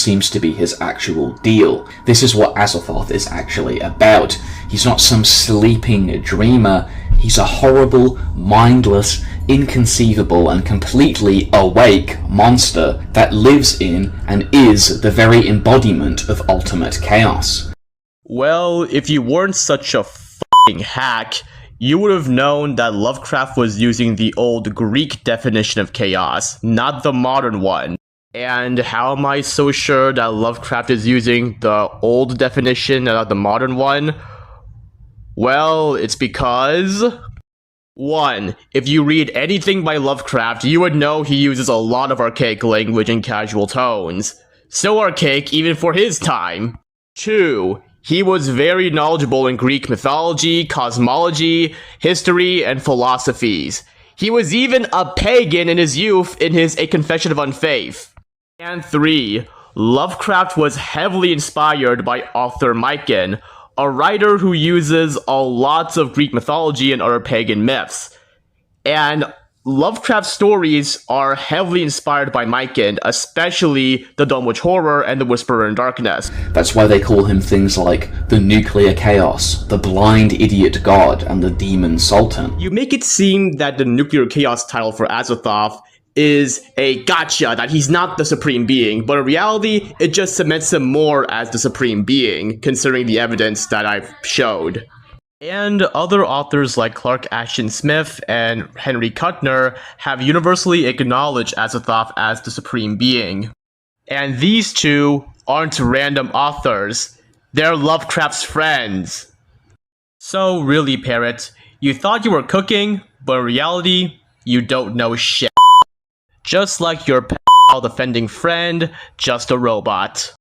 seems to be his actual deal. This is what Azathoth is actually about. He's not some sleeping dreamer. He's a horrible, mindless, inconceivable, and completely awake monster that lives in and is the very embodiment of ultimate chaos. Well, if you weren't such a f***ing hack, you would have known that Lovecraft was using the old Greek definition of chaos, not the modern one. And how am I so sure that Lovecraft is using the old definition and not the modern one? Well, it's because... 1. If you read anything by Lovecraft, you would know he uses a lot of archaic language and casual tones. So archaic even for his time. 2. He was very knowledgeable in Greek mythology, cosmology, history, and philosophies. He was even a pagan in his youth in his A Confession of Unfaith. And 3. Lovecraft was heavily inspired by author Mycon, a writer who uses a lot of Greek mythology and other pagan myths. And Lovecraft's stories are heavily inspired by Mycon, especially the Dunwich Horror and the Whisperer in Darkness. That's why they call him things like the Nuclear Chaos, the Blind Idiot God, and the Demon Sultan. You make it seem that the Nuclear Chaos title for Azathoth is a gotcha, that he's not the Supreme Being, but in reality, it just cements him more as the Supreme Being, considering the evidence that I've showed. And other authors like Clark Ashton Smith and Henry Kuttner have universally acknowledged Azathoth as the Supreme Being. And these two aren't random authors, they're Lovecraft's friends. So really, Parrot, you thought you were cooking, but in reality, you don't know shit. Just like your pal defending friend, just a robot.